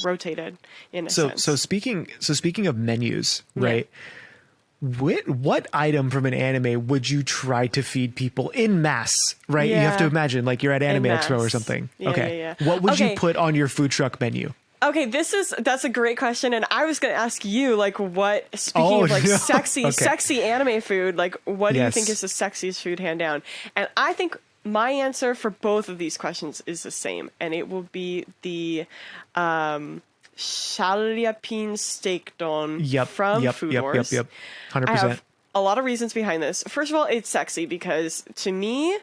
rotated in a So sense. speaking of menus, right? What item from an anime would you try to feed people in mass, right? You have to imagine like you're at Anime Expo or something. Yeah. What would you put on your food truck menu? Okay, that's a great question, and I was going to ask you, like, speaking of, like, sexy anime food, like, what do you think is the sexiest food, hand down? And I think my answer for both of these questions is the same, and it will be the Shalyapin steak don from Food Wars. 100%. I have a lot of reasons behind this. First of all, it's sexy because, to me,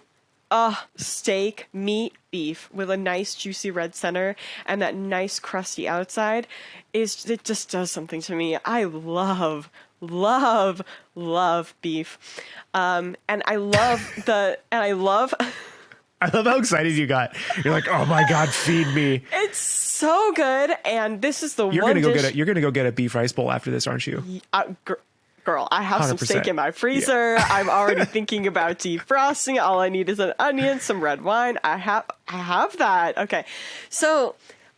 steak, meat, beef with a nice juicy red center and that nice crusty outside it just does something to me. I love beef. And I love I love how excited you got. You're like, oh my God, feed me. It's so good. And this is the you're one You're going to go get a beef rice bowl after this, aren't you? Girl, I have 100%. Some steak in my freezer. Yeah. I'm already thinking about defrosting. All I need is an onion, some red wine. I have that. Okay. So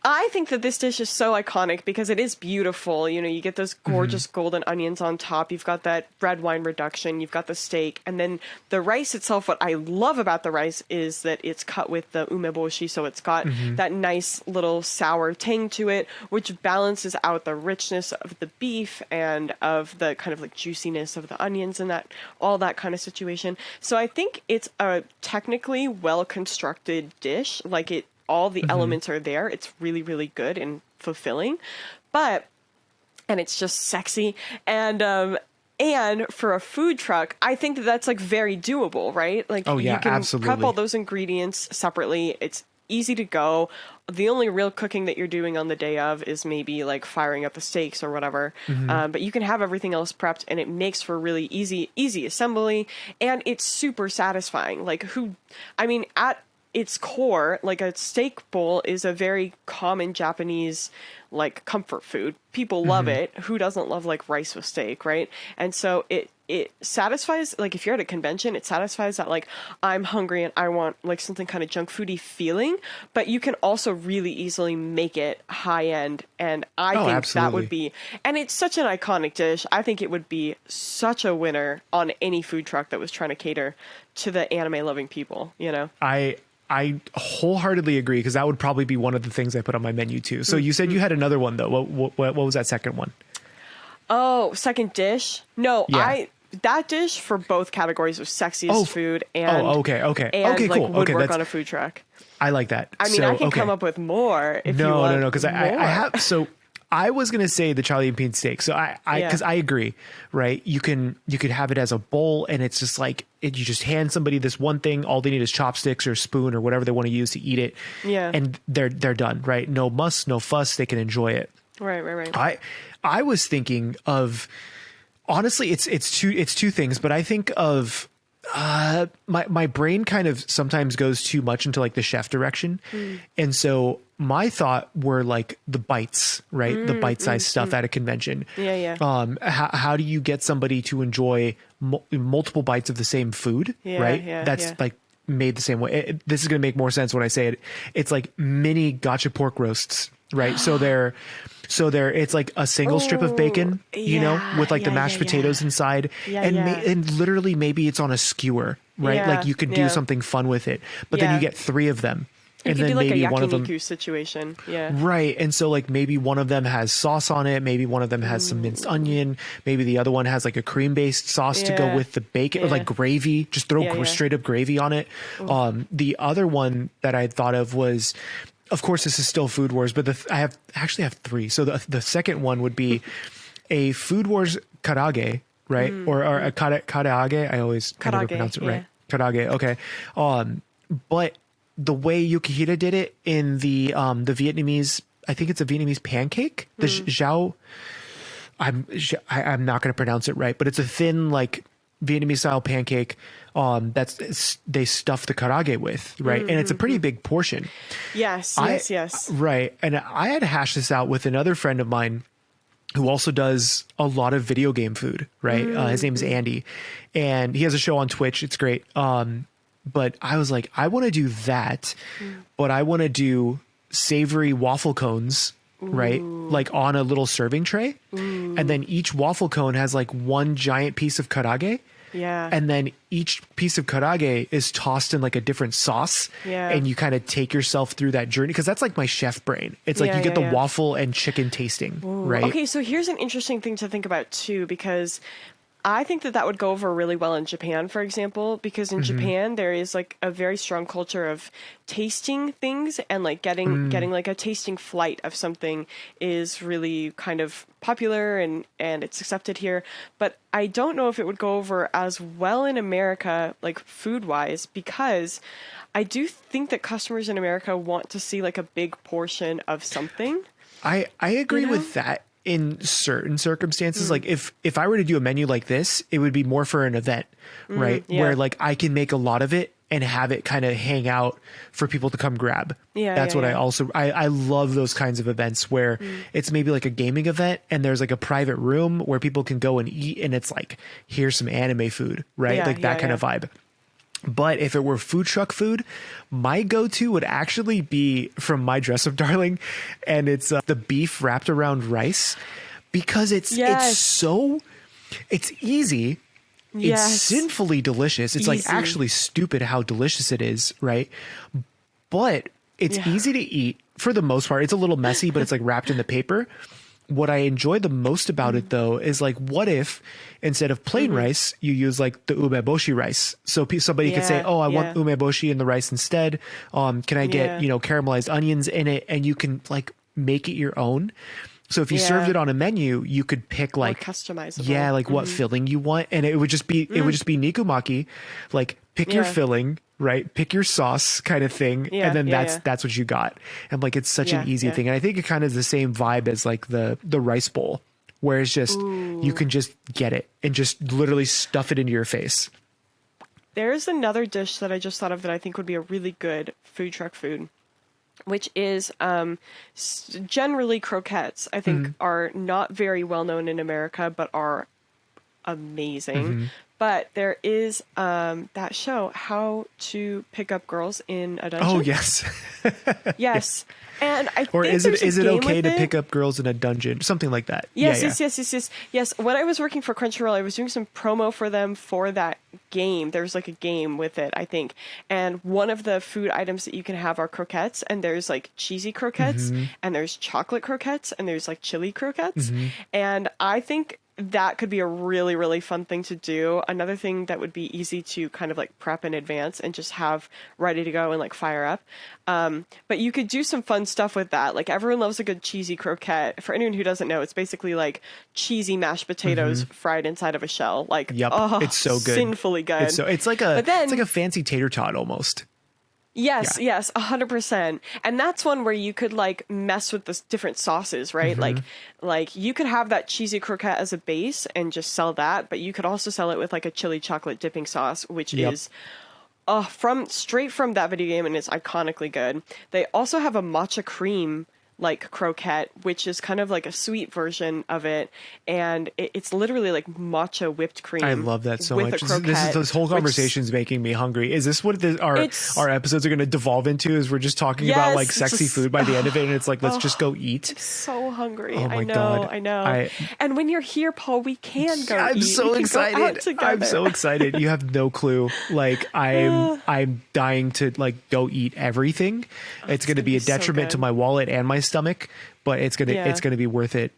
I think that this dish is so iconic because it is beautiful. You know, you get those gorgeous golden onions on top. You've got that red wine reduction. You've got the steak. And then the rice itself, what I love about the rice is that it's cut with the umeboshi. So it's got that nice little sour tang to it, which balances out the richness of the beef and of the kind of like juiciness of the onions and that all that kind of situation. So I think it's a technically well-constructed dish. Like all the elements are there. It's really, really good and fulfilling, and it's just sexy. And for a food truck, I think that's like very doable, right? Like you can prep all those ingredients separately. It's easy to go. The only real cooking that you're doing on the day of is maybe like firing up the steaks or whatever. But you can have everything else prepped and it makes for really easy assembly. And it's super satisfying. At its core, like a steak bowl is a very common Japanese like comfort food. People love it. Who doesn't love like rice with steak, right? And so it satisfies, like if you're at a convention, it satisfies that like I'm hungry and I want like something kind of junk foody feeling, but you can also really easily make it high end. And I think that would be, and it's such an iconic dish. I think it would be such a winner on any food truck that was trying to cater to the anime loving people, you know? I wholeheartedly agree because that would probably be one of the things I put on my menu too. So you said you had another one though. What was that second one? Oh, second dish? No, that dish for both categories of sexiest food and okay, and cool. Would work on a food truck. I like that. I mean, I can come up with more if you want. No, because I have so. I was gonna say the Charlie and Bean steak. So because I agree, right? You could have it as a bowl, and it's just like you just hand somebody this one thing. All they need is chopsticks or a spoon or whatever they want to use to eat it. Yeah, and they're done, right? No muss, no fuss. They can enjoy it. Right. I was thinking of honestly, it's two things, but I think of. My brain kind of sometimes goes too much into like the chef direction. And so my thought were like the bites, right? The bite-sized stuff at a convention. How do you get somebody to enjoy multiple bites of the same food, right? That's like made the same way. This is going to make more sense when I say it. It's like mini gotcha pork roasts, right? So it's like a single strip of bacon, you know, with like the mashed potatoes inside, and literally maybe it's on a skewer, right? Like you could do something fun with it, but then you get three of them. And then like maybe a one of them situation. Right. And so like maybe one of them has sauce on it. Maybe one of them has some minced onion. Maybe the other one has like a cream based sauce to go with the bacon or like gravy, just throw straight up gravy on it. The other one that I thought of was, of course, this is still Food Wars, but I actually have three. So the second one would be a Food Wars karaage, right? Or a karaage. I always can never pronounce it right. Karaage. Okay. But the way Yukihira did it in the Vietnamese, I think it's a Vietnamese pancake. The zhao. I'm not going to pronounce it right, but it's a thin like Vietnamese style pancake they stuff the karaage with, right? And it's a pretty big portion. Yes. Right. And I had hashed this out with another friend of mine who also does a lot of video game food, right? His name is Andy, and he has a show on Twitch. It's great. But I was like, I want to do that, but I want to do savory waffle cones right? Like on a little serving tray. And then each waffle cone has like one giant piece of karaage. Yeah. And then each piece of karaage is tossed in like a different sauce. Yeah. And you kind of take yourself through that journey. Cause that's like my chef brain. It's like you get the waffle and chicken tasting, right? Okay, so here's an interesting thing to think about too, because I think that would go over really well in Japan, for example, because in Japan there is like a very strong culture of tasting things, and like getting like a tasting flight of something is really kind of popular and it's accepted here. But I don't know if it would go over as well in America, like food wise, because I do think that customers in America want to see like a big portion of something. I agree with that. In certain circumstances, like if I were to do a menu like this, it would be more for an event, right? Yeah. Where like I can make a lot of it and have it kind of hang out for people to come grab. That's what I love those kinds of events where it's maybe like a gaming event and there's like a private room where people can go and eat, and it's like, here's some anime food, right? Like that kind of vibe. But if it were food truck food, my go-to would actually be from My Dress Up Darling, and it's the beef wrapped around rice, because it's easy. It's sinfully delicious. It's like actually stupid how delicious it is, right? But it's easy to eat for the most part. It's a little messy, but it's like wrapped in the paper. What I enjoy the most about it, though, is like, what if instead of plain rice, you use like the umeboshi rice? So somebody could say, oh, I want umeboshi in the rice instead. Can I get, caramelized onions in it? And you can like make it your own. So if you served it on a menu, you could pick like customizable. Like what filling you want, and it would just be nikumaki, like pick your filling, right? Pick your sauce kind of thing, and then that's what you got. And like it's such an easy thing, and I think it kind of is the same vibe as like the rice bowl, where it's just you can just get it and just literally stuff it into your face. There's another dish that I just thought of that I think would be a really good food truck food, which is generally croquettes. I think are not very well known in America, but are amazing. But there is that show, How to Pick Up Girls in a Dungeon. Oh, yes. Yes. And I or think is it okay to pick up girls in a dungeon? Something like that. Yes. When I was working for Crunchyroll, I was doing some promo for them for that game. There's like a game with it, I think. And one of the food items that you can have are croquettes, and there's like cheesy croquettes, and there's chocolate croquettes, and there's like chili croquettes. And I think that could be a really, really fun thing to do. Another thing that would be easy to kind of like prep in advance and just have ready to go and like fire up. But you could do some fun stuff with that. Like everyone loves a good cheesy croquette. For anyone who doesn't know, it's basically like cheesy mashed potatoes fried inside of a shell. Like, it's so good. Sinfully good. It's like a fancy tater tot almost. Yes, 100%. And that's one where you could like mess with the different sauces, right? Like you could have that cheesy croquette as a base and just sell that, but you could also sell it with like a chili chocolate dipping sauce, which is straight from that video game, and it's iconically good. They also have a matcha cream like croquette, which is kind of like a sweet version of it, and it's literally like matcha whipped cream. I love that so much. This whole conversation is making me hungry. Is this what our episodes are going to devolve into? Is we're just talking about like sexy food by the end of it, and it's like, let's just go eat. I'm so hungry. Oh my God. I know. And when you're here, Paul, we can go. I'm eat. so excited. I'm so excited. You have no clue. Like I'm dying to like go eat everything. It's going to be a detriment to my wallet and my stomach, but it's gonna be worth it.